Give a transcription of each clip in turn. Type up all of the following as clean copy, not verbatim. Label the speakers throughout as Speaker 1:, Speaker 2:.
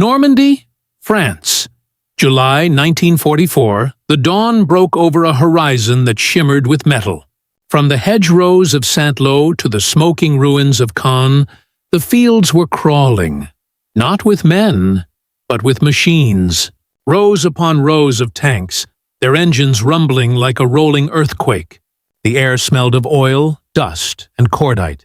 Speaker 1: Normandy, France. July 1944, the dawn broke over a horizon that shimmered with metal. From the hedgerows of Saint-Lô to the smoking ruins of Caen, the fields were crawling, not with men, but with machines. Rows upon rows of tanks, their engines rumbling like a rolling earthquake. The air smelled of oil, dust, and cordite.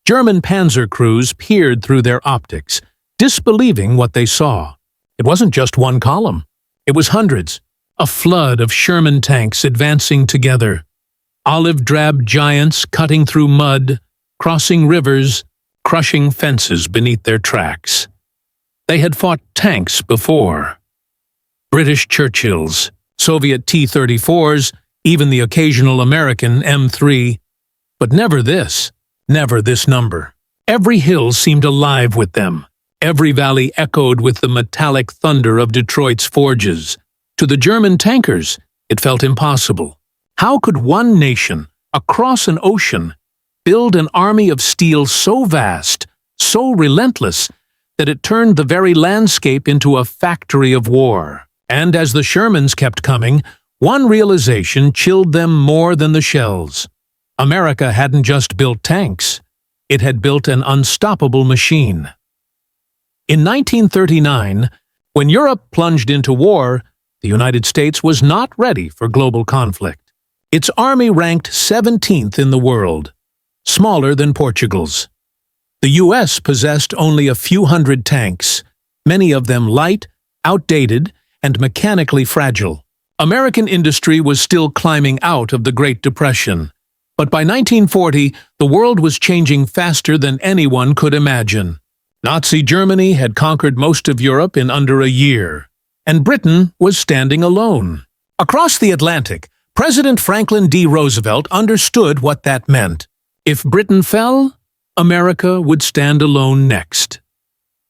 Speaker 1: German panzer crews peered through their optics, disbelieving what they saw. It wasn't just one column. It was hundreds, a flood of Sherman tanks advancing together. Olive-drab giants cutting through mud, crossing rivers, crushing fences beneath their tracks. They had fought tanks before. British Churchills, Soviet T-34s, even the occasional American M3, but never this number. Every hill seemed alive with them. Every valley echoed with the metallic thunder of Detroit's forges. To the German tankers, it felt impossible. How could one nation, across an ocean, build an army of steel so vast, so relentless, that it turned the very landscape into a factory of war? And as the Shermans kept coming, one realization chilled them more than the shells. America hadn't just built tanks. It had built an unstoppable machine. In 1939, when Europe plunged into war, the United States was not ready for global conflict. Its army ranked 17th in the world, smaller than Portugal's. The U.S. possessed only a few hundred tanks, many of them light, outdated, and mechanically fragile. American industry was still climbing out of the Great Depression, but by 1940, the world was changing faster than anyone could imagine. Nazi Germany had conquered most of Europe in under a year, and Britain was standing alone. Across the Atlantic, President Franklin D. Roosevelt understood what that meant. If Britain fell, America would stand alone next.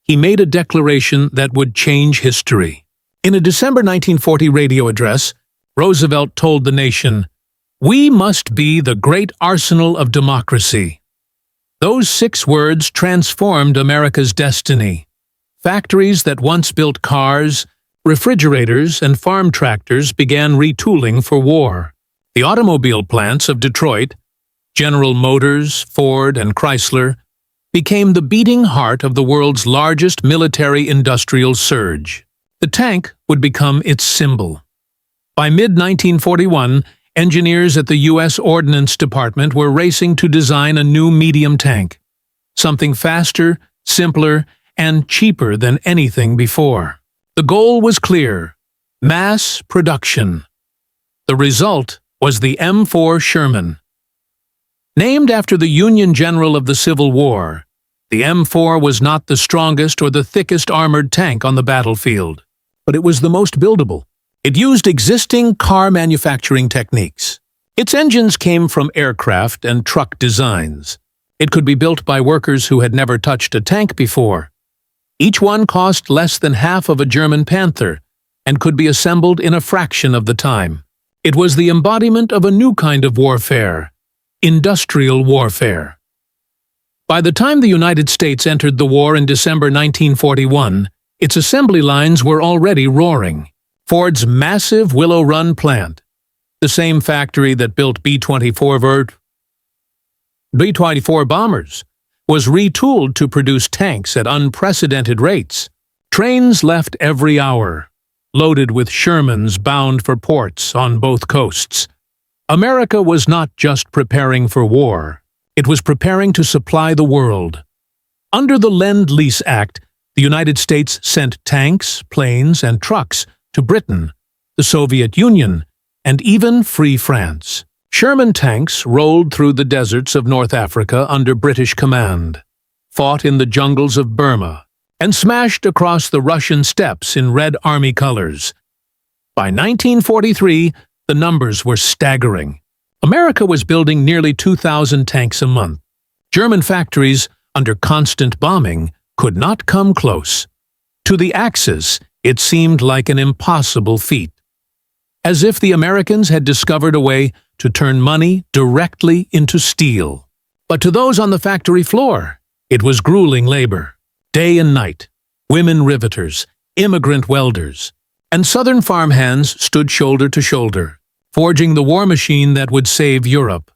Speaker 1: He made a declaration that would change history. In a December 1940 radio address, Roosevelt told the nation, "We must be the great arsenal of democracy." Those 6 words transformed America's destiny. Factories that once built cars, refrigerators, and farm tractors began retooling for war. The automobile plants of Detroit, General Motors, Ford, and Chrysler, became the beating heart of the world's largest military-industrial surge. The tank would become its symbol. By mid-1941, engineers at the U.S. Ordnance Department were racing to design a new medium tank, something faster, simpler, and cheaper than anything before. The goal was clear: mass production. The result was the M4 Sherman. Named after the Union general of the Civil War, the M4 was not the strongest or the thickest armored tank on the battlefield, but it was the most buildable. It used existing car manufacturing techniques. Its engines came from aircraft and truck designs. It could be built by workers who had never touched a tank before. Each one cost less than half of a German Panther and could be assembled in a fraction of the time. It was the embodiment of a new kind of warfare, industrial warfare. By the time the United States entered the war in December 1941, its assembly lines were already roaring. Ford's massive Willow Run plant, the same factory that built B-24 bombers, was retooled to produce tanks at unprecedented rates. Trains left every hour, loaded with Shermans bound for ports on both coasts. America was not just preparing for war, it was preparing to supply the world. Under the Lend-Lease Act, the United States sent tanks, planes, and trucks to Britain, the Soviet Union, and even Free France. Sherman tanks rolled through the deserts of North Africa under British command, fought in the jungles of Burma, and smashed across the Russian steppes in Red Army colors. By 1943, the numbers were staggering. America was building nearly 2,000 tanks a month. German factories, under constant bombing, could not come close. To the Axis, it seemed like an impossible feat. As if the Americans had discovered a way to turn money directly into steel. But to those on the factory floor, it was grueling labor, day and night. women riveters, immigrant welders, and Southern farmhands stood shoulder to shoulder, forging the war machine that would save Europe.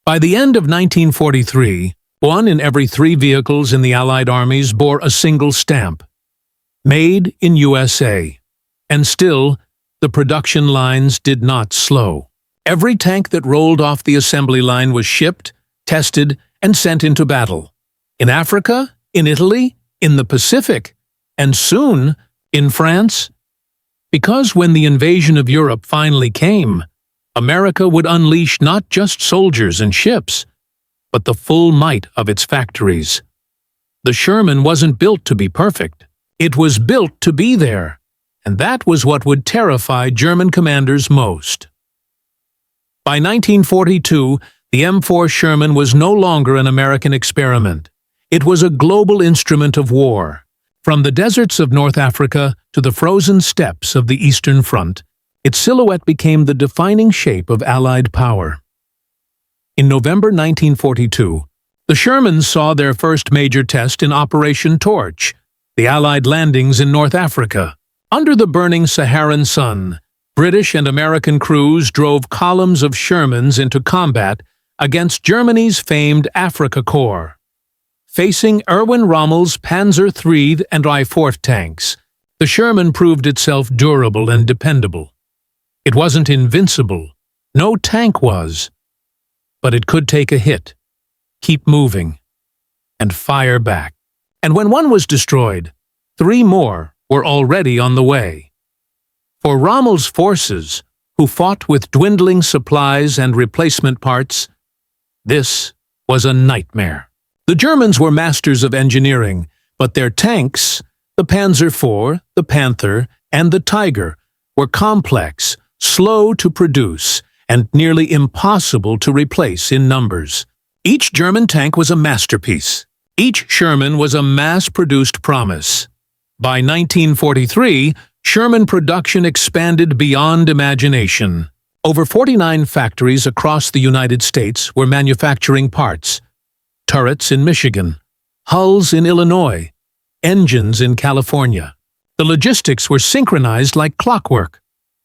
Speaker 1: By the end of 1943, 1 in every 3 vehicles in the Allied armies bore a single stamp, Made in USA. And still, the production lines did not slow. Every tank that rolled off the assembly line was shipped, tested, and sent into battle. In Africa, in Italy, in the Pacific, and soon in France. Because when the invasion of Europe finally came, America would unleash not just soldiers and ships, but the full might of its factories. The Sherman wasn't built to be perfect. It was built to be there, and that was what would terrify German commanders most. By 1942, the M4 Sherman was no longer an American experiment. It was a global instrument of war. From the deserts of North Africa to the frozen steppes of the Eastern Front, its silhouette became the defining shape of Allied power. In November 1942, the Shermans saw their first major test in Operation Torch, the Allied landings in North Africa. Under the burning Saharan sun, British and American crews drove columns of Shermans into combat against Germany's famed Afrika Korps. Facing Erwin Rommel's Panzer III and I-4 tanks, the Sherman proved itself durable and dependable. It wasn't invincible, no tank was, but it could take a hit, keep moving, and fire back. And when one was destroyed, 3 more were already on the way. For Rommel's forces, who fought with dwindling supplies and replacement parts, this was a nightmare. The Germans were masters of engineering, but their tanks, the Panzer IV, the Panther, and the Tiger, were complex, slow to produce, and nearly impossible to replace in numbers. Each German tank was a masterpiece. Each Sherman was a mass-produced promise. By 1943, Sherman production expanded beyond imagination. Over 49 factories across the United States were manufacturing parts. Turrets in Michigan, hulls in Illinois, engines in California. The logistics were synchronized like clockwork.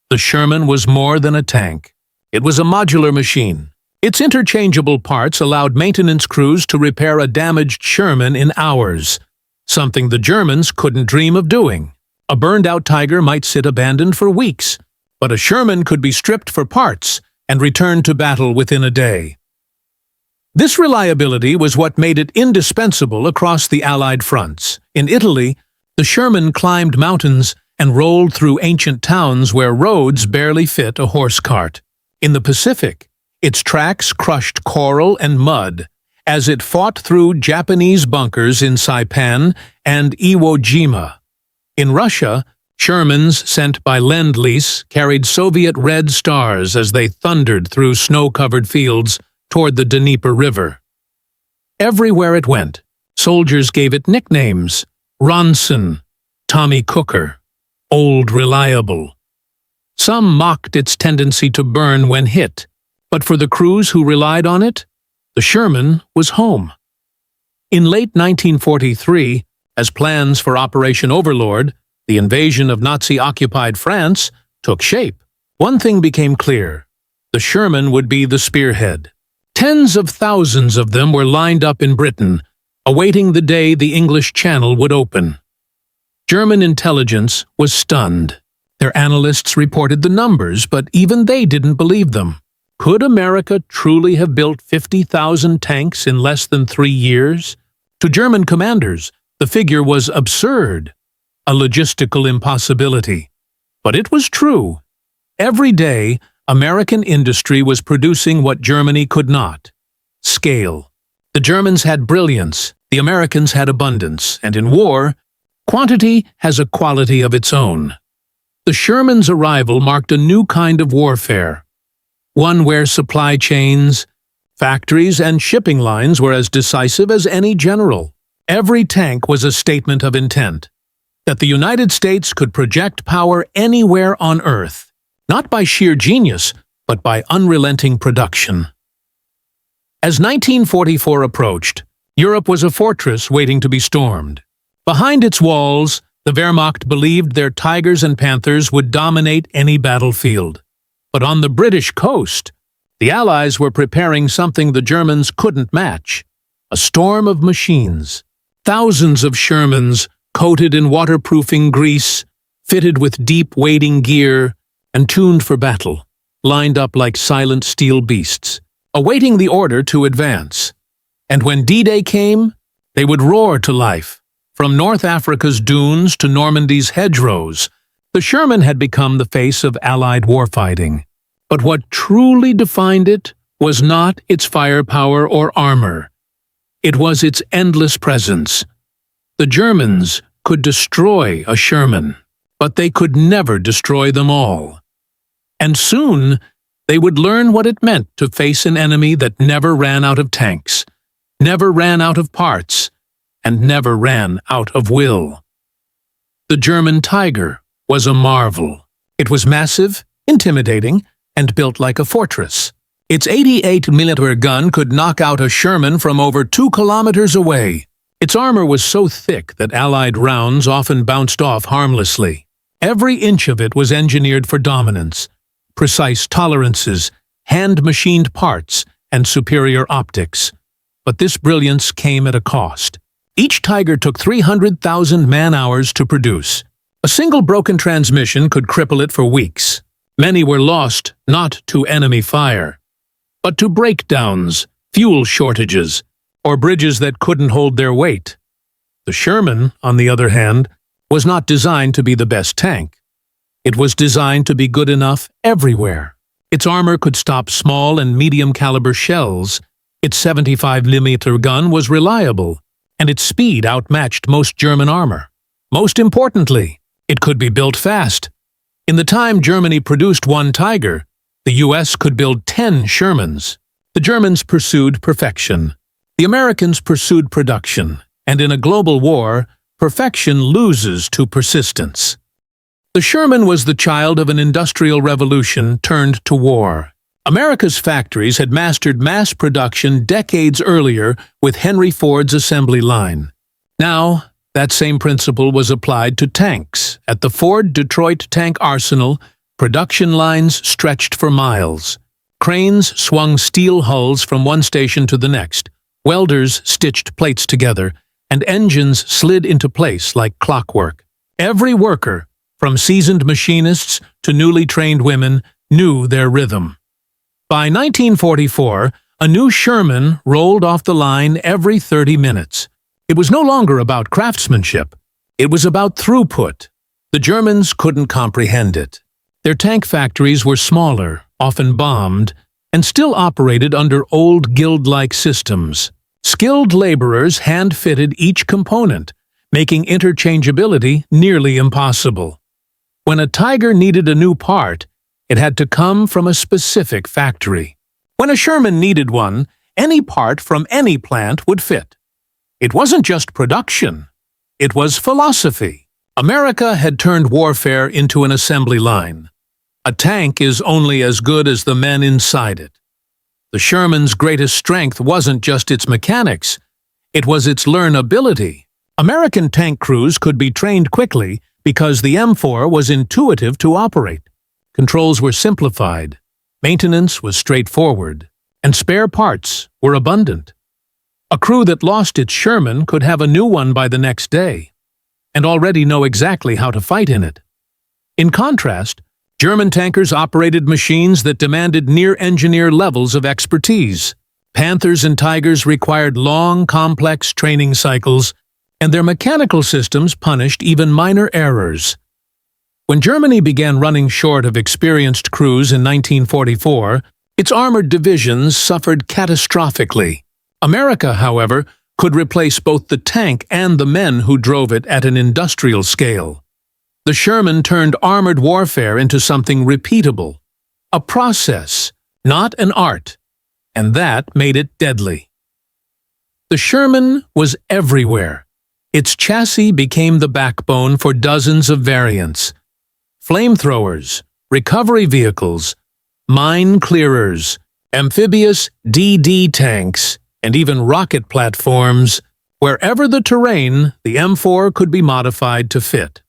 Speaker 1: The Sherman was more than a tank. It was a modular machine. Its interchangeable parts allowed maintenance crews to repair a damaged Sherman in hours, something the Germans couldn't dream of doing. A burned-out Tiger might sit abandoned for weeks, but a Sherman could be stripped for parts and returned to battle within a day. This reliability was what made it indispensable across the Allied fronts. In Italy, the Sherman climbed mountains and rolled through ancient towns where roads barely fit a horse cart. In the Pacific, its tracks crushed coral and mud as it fought through Japanese bunkers in Saipan and Iwo Jima. In Russia, Shermans sent by Lend-Lease carried Soviet Red Stars as they thundered through snow-covered fields toward the Dnieper River. Everywhere it went, soldiers gave it nicknames: Ronson, Tommy Cooker, Old Reliable. Some mocked its tendency to burn when hit, but for the crews who relied on it, the Sherman was home. In late 1943, as plans for Operation Overlord, the invasion of Nazi-occupied France, took shape, one thing became clear: the Sherman would be the spearhead. Tens of thousands of them were lined up in Britain, awaiting the day the English Channel would open. German intelligence was stunned. Their analysts reported the numbers, but even they didn't believe them. Could America truly have built 50,000 tanks in less than 3 years? To German commanders, the figure was absurd, a logistical impossibility. But it was true. Every day, American industry was producing what Germany could not: scale. The Germans had brilliance, the Americans had abundance, and in war, quantity has a quality of its own. The Sherman's arrival marked a new kind of warfare, one where supply chains, factories, and shipping lines were as decisive as any general. Every tank was a statement of intent, that the United States could project power anywhere on Earth, not by sheer genius, but by unrelenting production. As 1944 approached, Europe was a fortress waiting to be stormed. Behind its walls, the Wehrmacht believed their Tigers and Panthers would dominate any battlefield. But on the British coast, the Allies were preparing something the Germans couldn't match: a storm of machines. Thousands of Shermans, coated in waterproofing grease, fitted with deep wading gear, and tuned for battle, lined up like silent steel beasts, awaiting the order to advance. And when D-Day came, they would roar to life. From North Africa's dunes to Normandy's hedgerows, the Sherman had become the face of Allied warfighting. But what truly defined it was not its firepower or armor. It was its endless presence. The Germans could destroy a Sherman, but they could never destroy them all. And soon, they would learn what it meant to face an enemy that never ran out of tanks, never ran out of parts, and never ran out of will. The German Tiger was a marvel. It was massive, intimidating, and built like a fortress. Its 88mm gun could knock out a Sherman from over 2 kilometers away. Its armor was so thick that Allied rounds often bounced off harmlessly. Every inch of it was engineered for dominance: precise tolerances, hand-machined parts, and superior optics. But this brilliance came at a cost. Each Tiger took 300,000 man-hours to produce. A single broken transmission could cripple it for weeks. Many were lost not to enemy fire, but to breakdowns, fuel shortages, or bridges that couldn't hold their weight. The Sherman, on the other hand, was not designed to be the best tank. It was designed to be good enough everywhere. Its armor could stop small and medium-caliber shells. Its 75mm gun was reliable, and its speed outmatched most German armor. Most importantly, it could be built fast. In the time Germany produced 1 Tiger, the U.S. could build 10 Shermans. The Germans pursued perfection. The Americans pursued production. And in a global war, perfection loses to persistence. The Sherman was the child of an industrial revolution turned to war. America's factories had mastered mass production decades earlier with Henry Ford's assembly line. Now, that same principle was applied to tanks. At the Ford Detroit Tank Arsenal, production lines stretched for miles. Cranes swung steel hulls from one station to the next. Welders stitched plates together, and engines slid into place like clockwork. Every worker, from seasoned machinists to newly trained women, knew their rhythm. By 1944, a new Sherman rolled off the line every 30 minutes. It was no longer about craftsmanship. It was about throughput. The Germans couldn't comprehend it. Their tank factories were smaller, often bombed, and still operated under old guild-like systems. Skilled laborers hand-fitted each component, making interchangeability nearly impossible. When a Tiger needed a new part, it had to come from a specific factory. When a Sherman needed one, any part from any plant would fit. It wasn't just production. It was philosophy. America had turned warfare into an assembly line. A tank is only as good as the men inside it. The Sherman's greatest strength wasn't just its mechanics. It was its learnability. American tank crews could be trained quickly because the M4 was intuitive to operate. Controls were simplified, maintenance was straightforward, and spare parts were abundant. A crew that lost its Sherman could have a new one by the next day, and already know exactly how to fight in it. In contrast, German tankers operated machines that demanded near-engineer levels of expertise. Panthers and Tigers required long, complex training cycles, and their mechanical systems punished even minor errors. When Germany began running short of experienced crews in 1944, its armored divisions suffered catastrophically. America, however, could replace both the tank and the men who drove it at an industrial scale. The Sherman turned armored warfare into something repeatable, a process, not an art, and that made it deadly. The Sherman was everywhere. Its chassis became the backbone for dozens of variants. Flamethrowers, recovery vehicles, mine clearers, amphibious DD tanks, and even rocket platforms Wherever the terrain, the M4 could be modified to fit.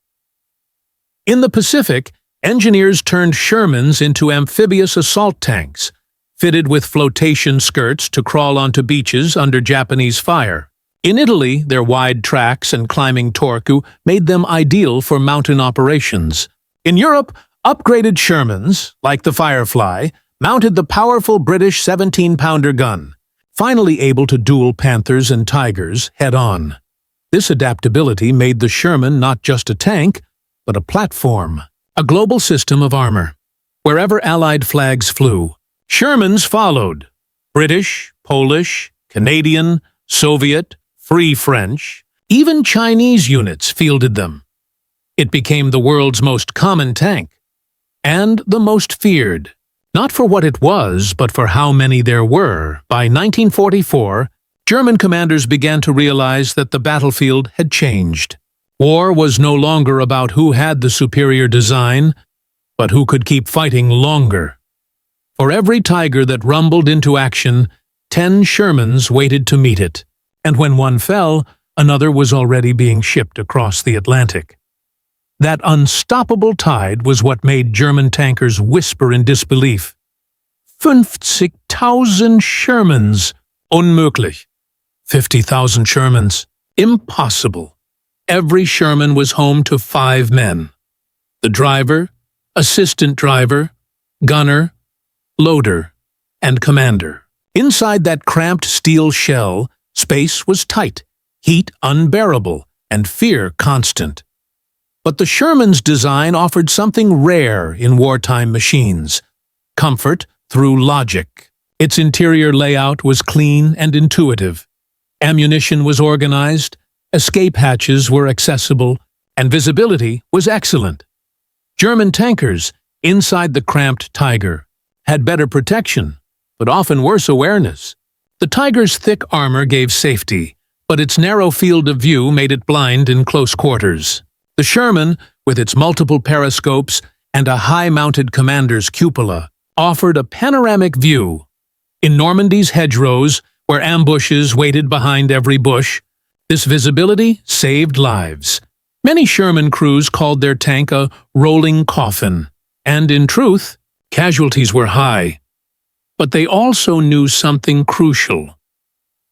Speaker 1: In the Pacific, engineers turned Shermans into amphibious assault tanks, fitted with flotation skirts to crawl onto beaches under Japanese fire. In Italy, their wide tracks and climbing torque made them ideal for mountain operations. In Europe, upgraded Shermans, like the Firefly, mounted the powerful British 17-pounder gun, finally able to duel Panthers and Tigers head-on. This adaptability made the Sherman not just a tank, but a platform, a global system of armor. Wherever Allied flags flew, Shermans followed. British, Polish, Canadian, Soviet, Free French, even Chinese units fielded them. It became the world's most common tank, and the most feared. Not for what it was, but for how many there were. By 1944, German commanders began to realize that the battlefield had changed. War was no longer about who had the superior design, but who could keep fighting longer. For every Tiger that rumbled into action, 10 Shermans waited to meet it, and when one fell, another was already being shipped across the Atlantic. That unstoppable tide was what made German tankers whisper in disbelief. 50,000 Shermans! Unmöglich. 50,000 Shermans. Impossible. Every Sherman was home to 5 men. The driver, assistant driver, gunner, loader, and commander. Inside that cramped steel shell, space was tight, heat unbearable, and fear constant. But the Sherman's design offered something rare in wartime machines: comfort through logic. Its interior layout was clean and intuitive. Ammunition was organized, escape hatches were accessible, and visibility was excellent. German tankers, inside the cramped Tiger, had better protection, but often worse awareness. The Tiger's thick armor gave safety, but its narrow field of view made it blind in close quarters. The Sherman, with its multiple periscopes and a high-mounted commander's cupola, offered a panoramic view. In Normandy's hedgerows, where ambushes waited behind every bush, this visibility saved lives. Many Sherman crews called their tank a rolling coffin, and in truth, casualties were high. But they also knew something crucial.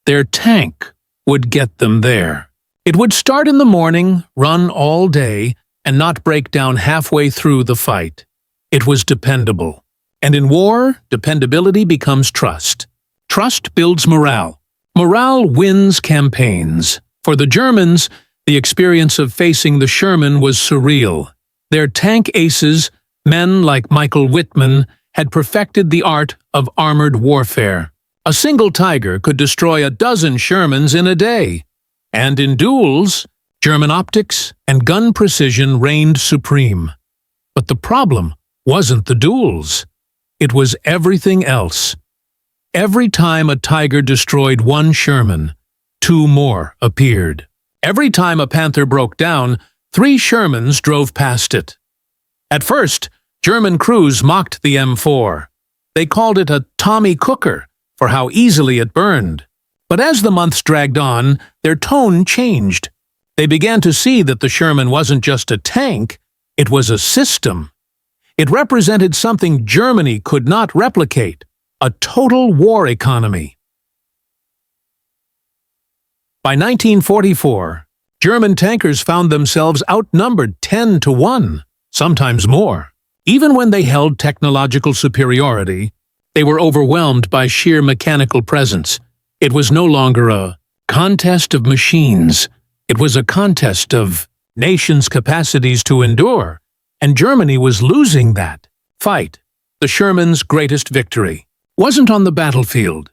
Speaker 1: Their tank would get them there. It would start in the morning, run all day, and not break down halfway through the fight. It was dependable. And in war, dependability becomes trust. Trust builds morale. Morale wins campaigns. For the Germans, the experience of facing the Sherman was surreal. Their tank aces, men like Michael Wittmann, had perfected the art of armored warfare. A single Tiger could destroy a dozen Shermans in a day. And in duels, German optics and gun precision reigned supreme. But the problem wasn't the duels. It was everything else. Every time a Tiger destroyed one Sherman, 2 more appeared. Every time a Panther broke down, 3 Shermans drove past it. At first, German crews mocked the M4. They called it a Tommy Cooker for how easily it burned. But as the months dragged on, their tone changed. They began to see that the Sherman wasn't just a tank, it was a system. It represented something Germany could not replicate: a total war economy. By 1944, German tankers found themselves outnumbered 10 to 1, sometimes more. Even when they held technological superiority, they were overwhelmed by sheer mechanical presence. It was no longer a contest of machines. It was a contest of nations' capacities to endure, and Germany was losing that fight. The Sherman's greatest victory wasn't on the battlefield.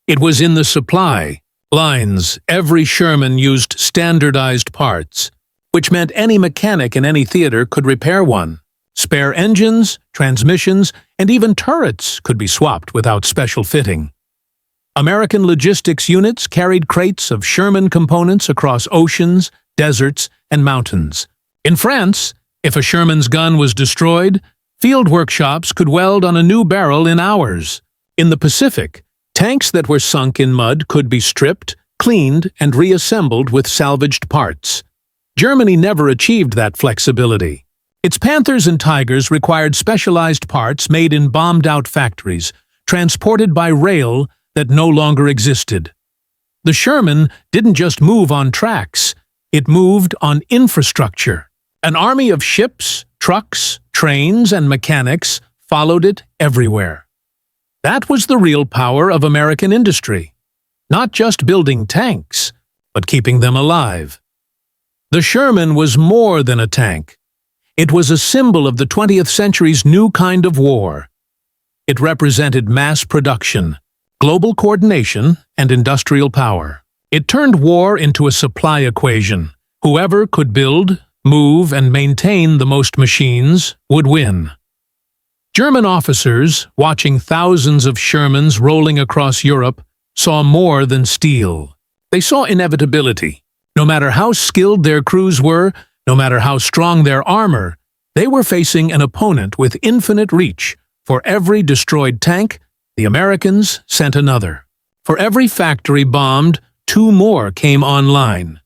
Speaker 1: It was in the supply lines. Every Sherman used standardized parts, which meant any mechanic in any theater could repair one. Spare engines, transmissions, and even turrets could be swapped without special fitting. American logistics units carried crates of Sherman components across oceans, deserts, and mountains. In France, if a Sherman's gun was destroyed, field workshops could weld on a new barrel in hours. In the Pacific, tanks that were sunk in mud could be stripped, cleaned and reassembled with salvaged parts. Germany never achieved that flexibility. Its Panthers and Tigers required specialized parts made in bombed-out factories, transported by rail that no longer existed. The Sherman didn't just move on tracks, it moved on infrastructure. An army of ships, trucks, trains, and mechanics followed it everywhere. That was the real power of American industry. Not just building tanks, but keeping them alive. The Sherman was more than a tank. It was a symbol of the 20th century's new kind of war. It represented mass production, global coordination, and industrial power. It turned war into a supply equation. Whoever could build, move, and maintain the most machines would win. German officers, watching thousands of Shermans rolling across Europe, saw more than steel. They saw inevitability. No matter how skilled their crews were, no matter how strong their armor, they were facing an opponent with infinite reach. For every destroyed tank, the Americans sent another. For every factory bombed, 2 more came online.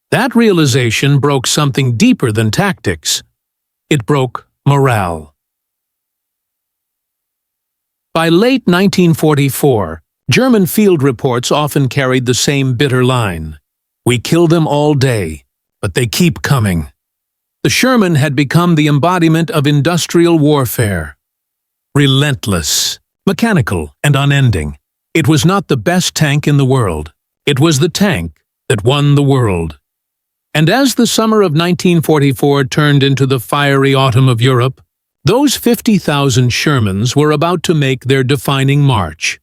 Speaker 1: That realization broke something deeper than tactics. It broke morale. By late 1944, German field reports often carried the same bitter line. "We kill them all day, but they keep coming." The Sherman had become the embodiment of industrial warfare. Relentless, mechanical, and unending. It was not the best tank in the world. It was the tank that won the world. And as the summer of 1944 turned into the fiery autumn of Europe, those 50,000 Shermans were about to make their defining march.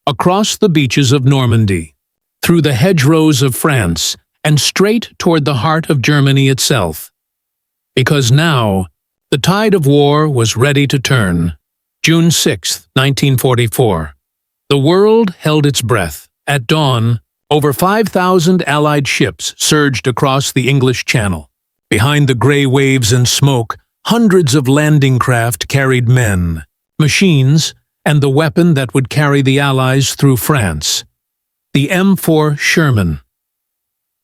Speaker 1: Across the beaches of Normandy, through the hedgerows of France, and straight toward the heart of Germany itself. Because now, the tide of war was ready to turn. June 6, 1944. The world held its breath. At dawn, over 5,000 Allied ships surged across the English Channel. Behind the gray waves and smoke, hundreds of landing craft carried men, machines, and the weapon that would carry the Allies through France. The M4 Sherman.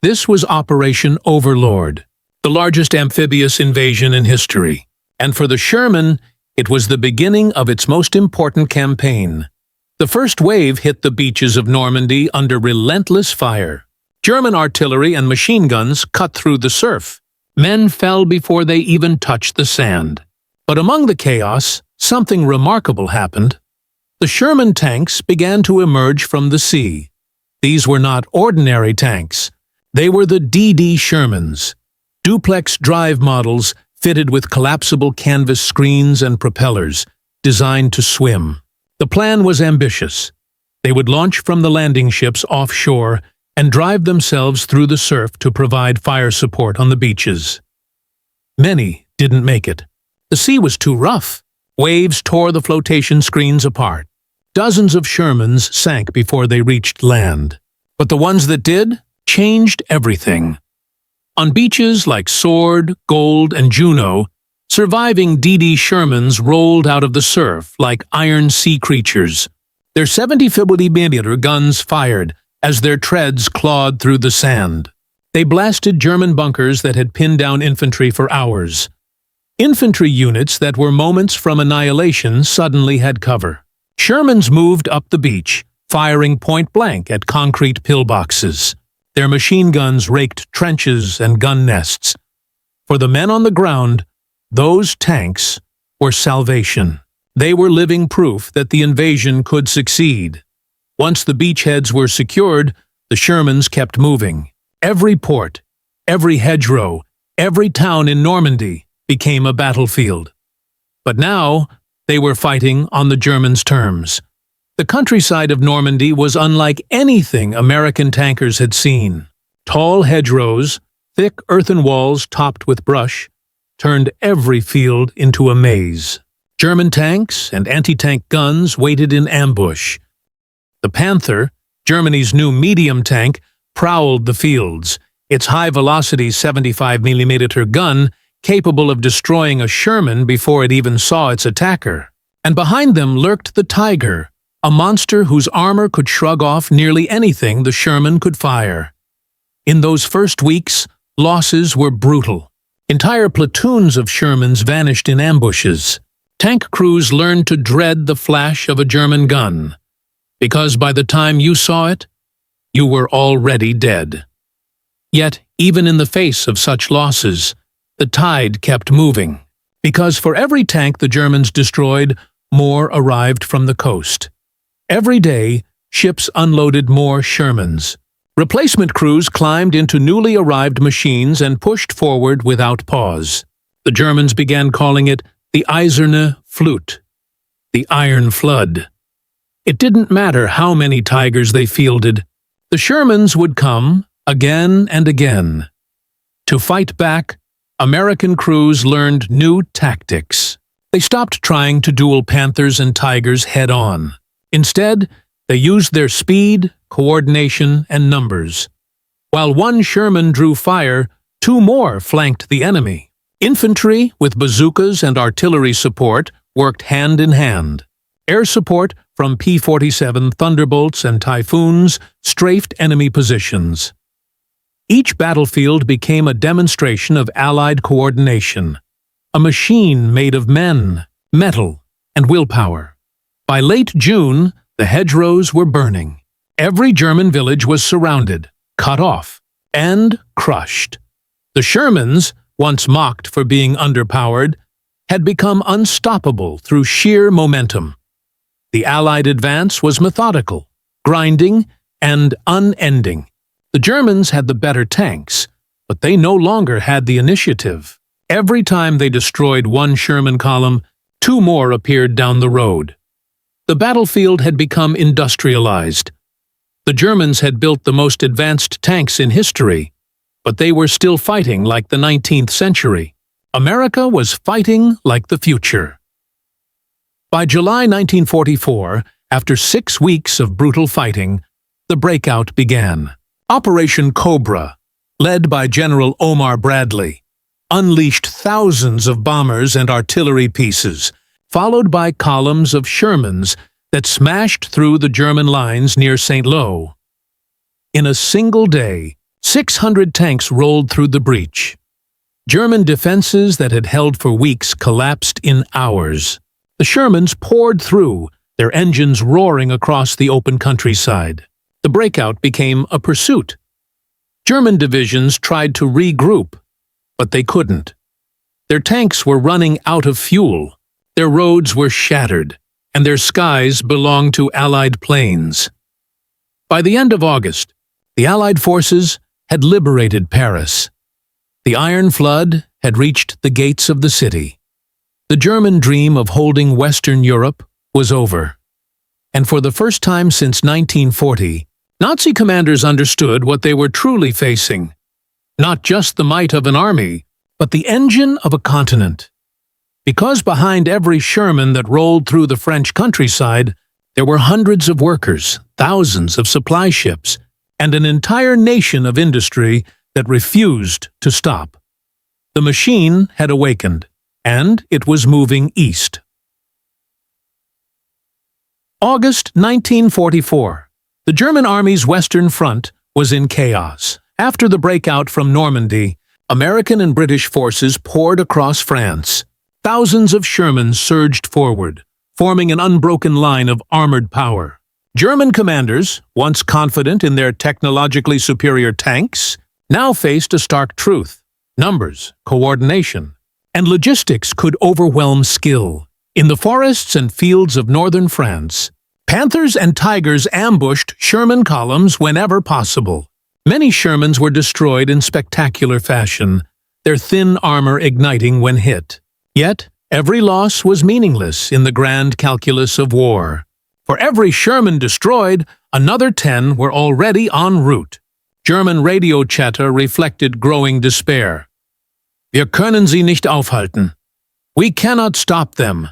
Speaker 1: This was Operation Overlord, the largest amphibious invasion in history. And for the Sherman, it was the beginning of its most important campaign. The first wave hit the beaches of Normandy under relentless fire. German artillery and machine guns cut through the surf. Men fell before they even touched the sand. But among the chaos, something remarkable happened. The Sherman tanks began to emerge from the sea. These were not ordinary tanks. They were the DD Shermans, duplex drive models fitted with collapsible canvas screens and propellers, designed to swim. The plan was ambitious. They would launch from the landing ships offshore and drive themselves through the surf to provide fire support on the beaches. Many didn't make it. The sea was too rough. Waves tore the flotation screens apart. Dozens of Shermans sank before they reached land. But the ones that did changed everything. On beaches like Sword, Gold, and Juno, surviving DD Shermans rolled out of the surf like iron sea creatures. Their 70mm guns fired as their treads clawed through the sand. They blasted German bunkers that had pinned down infantry for hours. Infantry units that were moments from annihilation suddenly had cover. Shermans moved up the beach, firing point-blank at concrete pillboxes. Their machine guns raked trenches and gun nests. For the men on the ground, those tanks were salvation. They were living proof that the invasion could succeed. Once the beachheads were secured, the Shermans kept moving. Every port, every hedgerow, every town in Normandy became a battlefield. But now, they were fighting on the Germans' terms. The countryside of Normandy was unlike anything American tankers had seen. Tall hedgerows, thick earthen walls topped with brush, turned every field into a maze. German tanks and anti-tank guns waited in ambush. The Panther, Germany's new medium tank, prowled the fields, its high-velocity 75mm gun capable of destroying a Sherman before it even saw its attacker. And behind them lurked the Tiger, a monster whose armor could shrug off nearly anything the Sherman could fire. In those first weeks, losses were brutal. Entire platoons of Shermans vanished in ambushes. Tank crews learned to dread the flash of a German gun, because by the time you saw it, you were already dead. Yet, even in the face of such losses, the tide kept moving, because for every tank the Germans destroyed, more arrived from the coast. Every day, ships unloaded more Shermans. Replacement crews climbed into newly arrived machines and pushed forward without pause. The Germans began calling it the Eiserne Flut, the Iron Flood. It didn't matter how many Tigers they fielded. The Shermans would come, again and again. To fight back, American crews learned new tactics. They stopped trying to duel Panthers and Tigers head-on. Instead, they used their speed, coordination, and numbers. While one Sherman drew fire, two more flanked the enemy. Infantry, with bazookas and artillery support, worked hand in hand. Air support from P-47 Thunderbolts and Typhoons strafed enemy positions. Each battlefield became a demonstration of Allied coordination, a machine made of men, metal, and willpower. By late June, the hedgerows were burning. Every German village was surrounded, cut off, and crushed. The Shermans, once mocked for being underpowered, had become unstoppable through sheer momentum. The Allied advance was methodical, grinding, and unending. The Germans had the better tanks, but they no longer had the initiative. Every time they destroyed one Sherman column, two more appeared down the road. The battlefield had become industrialized. The Germans had built the most advanced tanks in history, but they were still fighting like the 19th century. America was fighting like the future. By July 1944, after 6 weeks of brutal fighting, the breakout began. Operation Cobra, led by General Omar Bradley, unleashed thousands of bombers and artillery pieces, followed by columns of Shermans that smashed through the German lines near St. Lo. In a single day, 600 tanks rolled through the breach. German defenses that had held for weeks collapsed in hours. The Shermans poured through, their engines roaring across the open countryside. The breakout became a pursuit. German divisions tried to regroup, but they couldn't. Their tanks were running out of fuel, their roads were shattered, and their skies belonged to Allied planes. By the end of August, the Allied forces had liberated Paris. The Iron Flood had reached the gates of the city. The German dream of holding Western Europe was over. And for the first time since 1940, Nazi commanders understood what they were truly facing. Not just the might of an army, but the engine of a continent. Because behind every Sherman that rolled through the French countryside, there were hundreds of workers, thousands of supply ships, and an entire nation of industry that refused to stop. The machine had awakened, and it was moving east. August 1944. The German army's Western Front was in chaos. After the breakout from Normandy, American and British forces poured across France. Thousands of Shermans surged forward, forming an unbroken line of armored power. German commanders, once confident in their technologically superior tanks, now faced a stark truth. Numbers, coordination, and logistics could overwhelm skill. In the forests and fields of northern France, Panthers and Tigers ambushed Sherman columns whenever possible. Many Shermans were destroyed in spectacular fashion, their thin armor igniting when hit. Yet, every loss was meaningless in the grand calculus of war. For every Sherman destroyed, another 10 were already en route. German radio chatter reflected growing despair. Wir können sie nicht aufhalten. We cannot stop them.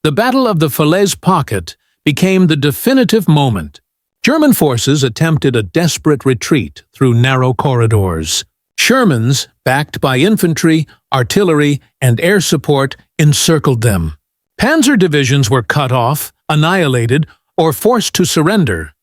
Speaker 1: The Battle of the Falaise Pocket became the definitive moment. German forces attempted a desperate retreat through narrow corridors. Shermans, backed by infantry, artillery, and air support, encircled them. Panzer divisions were cut off, annihilated, or forced to surrender.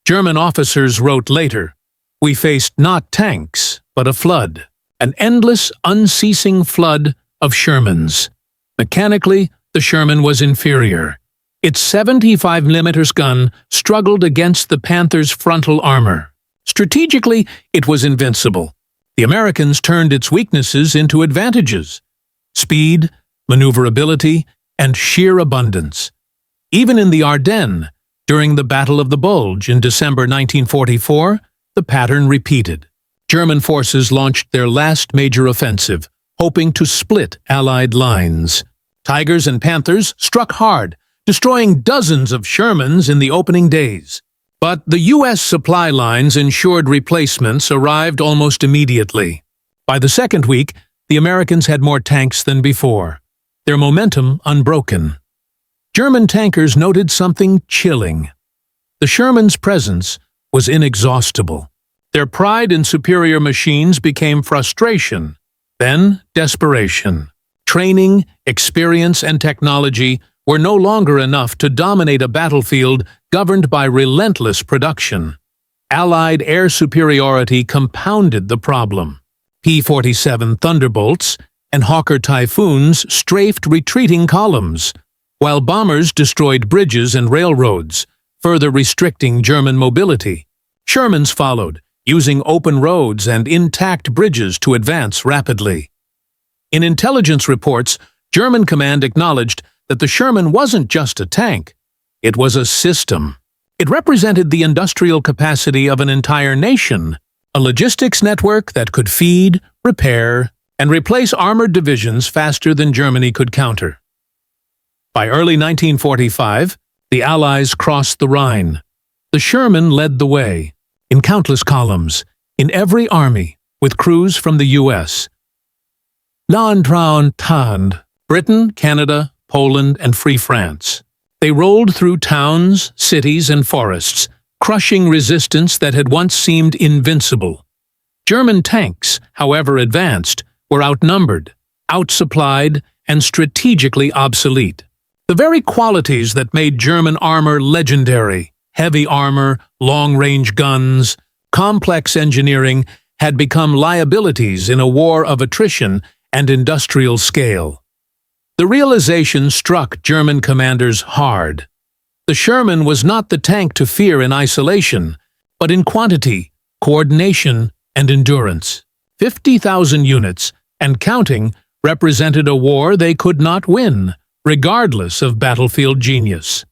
Speaker 1: German officers wrote later, "We faced not tanks, but a flood, an endless, unceasing flood of Shermans." Mechanically, the Sherman was inferior. Its 75mm gun struggled against the Panthers' frontal armor. Strategically, it was invincible. The Americans turned its weaknesses into advantages: speed, maneuverability, and sheer abundance. Even in the Ardennes, during the Battle of the Bulge in December 1944, the pattern repeated. German forces launched their last major offensive, hoping to split Allied lines. Tigers and Panthers struck hard, destroying dozens of Shermans in the opening days. But the U.S. supply lines ensured replacements arrived almost immediately. By the second week, the Americans had more tanks than before, their momentum unbroken. German tankers noted something chilling. The Sherman's presence was inexhaustible. Their pride in superior machines became frustration, then desperation. Training, experience, and technology were no longer enough to dominate a battlefield governed by relentless production. Allied air superiority compounded the problem. P-47 Thunderbolts and Hawker Typhoons strafed retreating columns, while bombers destroyed bridges and railroads, further restricting German mobility. Shermans followed, using open roads and intact bridges to advance rapidly. In intelligence reports, German command acknowledged that the Sherman wasn't just a tank, it was a system. It represented the industrial capacity of an entire nation, a logistics network that could feed, repair, and replace armored divisions faster than Germany could counter. By early 1945, the Allies crossed the Rhine. The Sherman led the way, in countless columns, in every army, with crews from the U.S. L'Entente, Britain, Canada, Poland, and Free France. They rolled through towns, cities, and forests, crushing resistance that had once seemed invincible. German tanks, however advanced, were outnumbered, outsupplied, and strategically obsolete. The very qualities that made German armor legendary, heavy armor, long-range guns, complex engineering, had become liabilities in a war of attrition and industrial scale. The realization struck German commanders hard. The Sherman was not the tank to fear in isolation, but in quantity, coordination, and endurance. 50,000 units, and counting, represented a war they could not win, regardless of battlefield genius.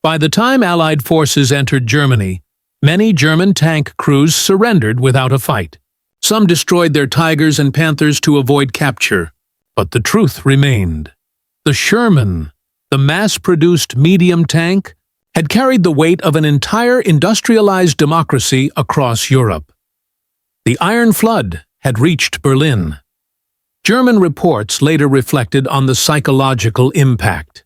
Speaker 1: By the time Allied forces entered Germany, many German tank crews surrendered without a fight. Some destroyed their Tigers and Panthers to avoid capture, but the truth remained. The Sherman, the mass-produced medium tank, had carried the weight of an entire industrialized democracy across Europe. The Iron Flood had reached Berlin. German reports later reflected on the psychological impact.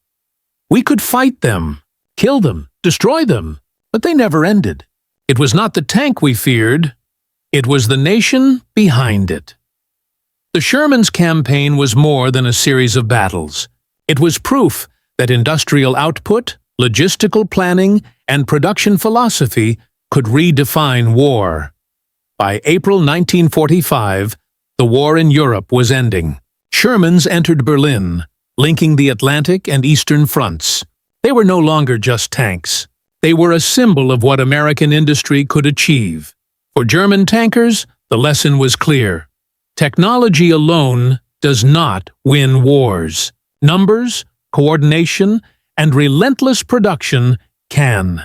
Speaker 1: We could fight them, kill them, destroy them, but they never ended. It was not the tank we feared, it was the nation behind it. The Sherman's campaign was more than a series of battles. It was proof that industrial output, logistical planning, and production philosophy could redefine war. By April 1945, the war in Europe was ending. Shermans entered Berlin, linking the Atlantic and Eastern fronts. They were no longer just tanks. They were a symbol of what American industry could achieve. For German tankers, the lesson was clear. Technology alone does not win wars. Numbers, coordination, and relentless production can.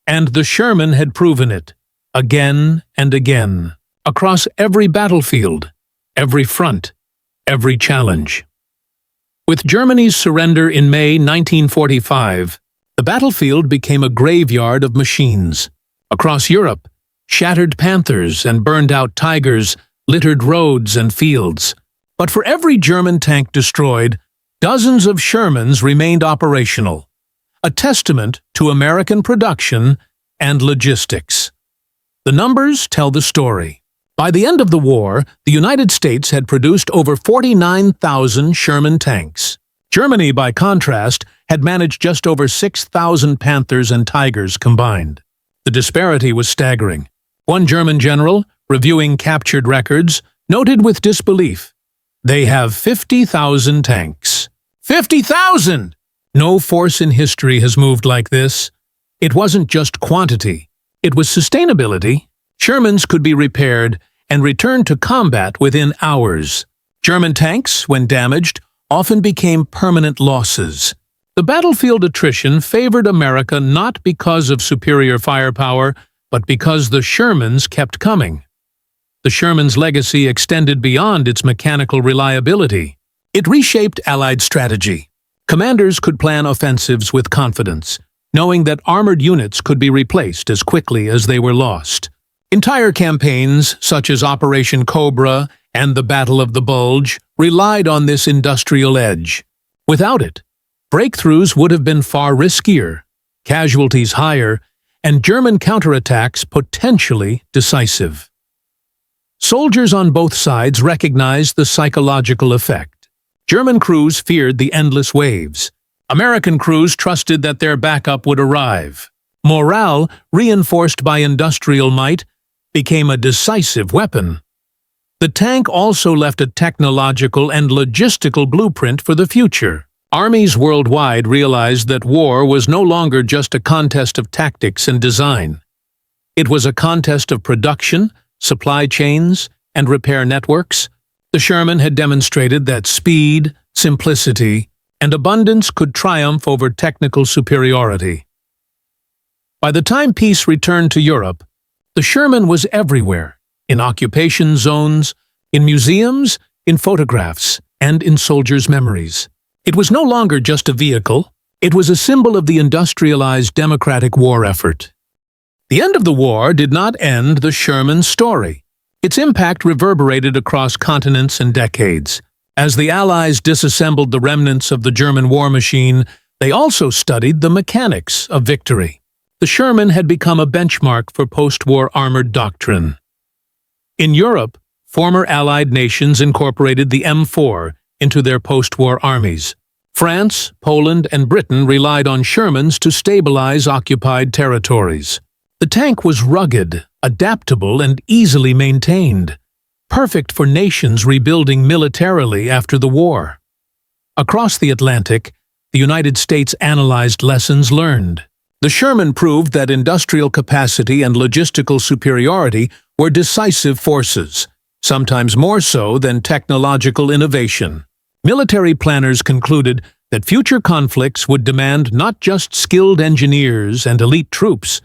Speaker 1: And the Sherman had proven it, again and again, across every battlefield, every front, every challenge. With Germany's surrender in May 1945, the battlefield became a graveyard of machines. Across Europe, shattered Panthers and burned-out Tigers littered roads and fields. But for every German tank destroyed, dozens of Shermans remained operational, a testament to American production and logistics. The numbers tell the story. By the end of the war, the United States had produced over 49,000 Sherman tanks. Germany, by contrast, had managed just over 6,000 Panthers and Tigers combined. The disparity was staggering. One German general, reviewing captured records, noted with disbelief, "They have 50,000 tanks." 50,000! No force in history has moved like this. It wasn't just quantity, it was sustainability. Shermans could be repaired and returned to combat within hours. German tanks, when damaged, often became permanent losses. The battlefield attrition favored America not because of superior firepower, but because the Shermans kept coming. The Shermans' legacy extended beyond its mechanical reliability. It reshaped Allied strategy. Commanders could plan offensives with confidence, knowing that armored units could be replaced as quickly as they were lost. Entire campaigns, such as Operation Cobra and the Battle of the Bulge, relied on this industrial edge. Without it, breakthroughs would have been far riskier, casualties higher, and German counterattacks potentially decisive. Soldiers on both sides recognized the psychological effect. German crews feared the endless waves. American crews trusted that their backup would arrive. Morale, reinforced by industrial might, became a decisive weapon. The tank also left a technological and logistical blueprint for the future. Armies worldwide realized that war was no longer just a contest of tactics and design. It was a contest of production, supply chains, and repair networks. The Sherman had demonstrated that speed, simplicity, and abundance could triumph over technical superiority. By the time peace returned to Europe, the Sherman was everywhere, in occupation zones, in museums, in photographs, and in soldiers' memories. It was no longer just a vehicle, it was a symbol of the industrialized democratic war effort. The end of the war did not end the Sherman story. Its impact reverberated across continents and decades. As the Allies disassembled the remnants of the German war machine, they also studied the mechanics of victory. The Sherman had become a benchmark for post-war armored doctrine. In Europe, former Allied nations incorporated the M4 into their post-war armies. France, Poland, and Britain relied on Shermans to stabilize occupied territories. The tank was rugged, adaptable, and easily maintained, perfect for nations rebuilding militarily after the war. Across the Atlantic, the United States analyzed lessons learned. The Sherman proved that industrial capacity and logistical superiority were decisive forces, sometimes more so than technological innovation. Military planners concluded that future conflicts would demand not just skilled engineers and elite troops,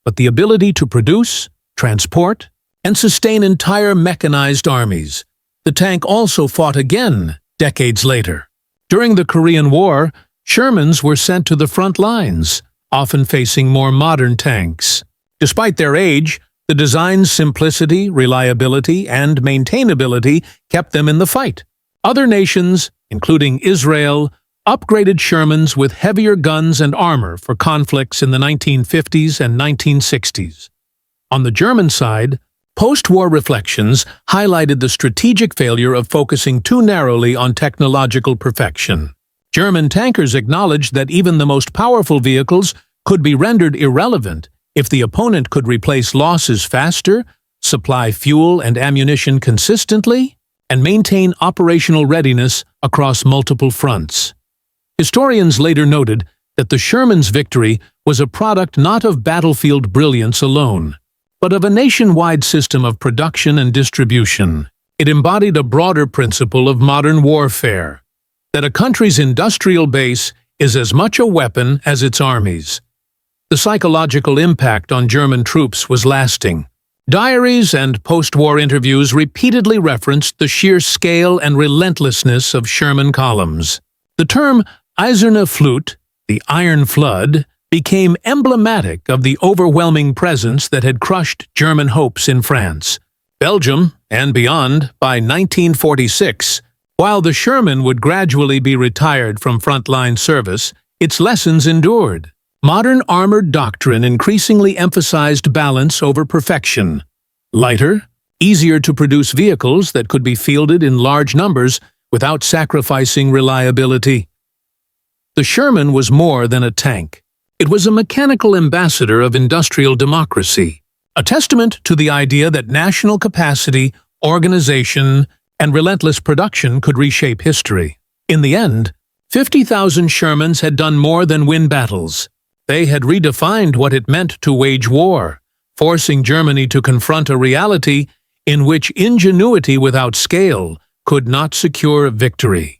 Speaker 1: but the ability to produce, transport, and sustain entire mechanized armies. The tank also fought again decades later. During the Korean War, Shermans were sent to the front lines, often facing more modern tanks. Despite their age, the design's simplicity, reliability, and maintainability kept them in the fight. Other nations, including Israel, upgraded Shermans with heavier guns and armor for conflicts in the 1950s and 1960s. On the German side, post-war reflections highlighted the strategic failure of focusing too narrowly on technological perfection. German tankers acknowledged that even the most powerful vehicles could be rendered irrelevant if the opponent could replace losses faster, supply fuel and ammunition consistently, and maintain operational readiness across multiple fronts. Historians later noted that the Sherman's victory was a product not of battlefield brilliance alone, but of a nationwide system of production and distribution. It embodied a broader principle of modern warfare, that a country's industrial base is as much a weapon as its armies. The psychological impact on German troops was lasting. Diaries and post-war interviews repeatedly referenced the sheer scale and relentlessness of Sherman columns. The term Eiserne Flut, the Iron Flood, became emblematic of the overwhelming presence that had crushed German hopes in France, Belgium, and beyond by 1946. While the Sherman would gradually be retired from frontline service, its lessons endured. Modern armored doctrine increasingly emphasized balance over perfection. Lighter, easier to produce vehicles that could be fielded in large numbers without sacrificing reliability. The Sherman was more than a tank. It was a mechanical ambassador of industrial democracy, a testament to the idea that national capacity, organization, and relentless production could reshape history. In the end, 50,000 Shermans had done more than win battles. They had redefined what it meant to wage war, forcing Germany to confront a reality in which ingenuity without scale could not secure victory.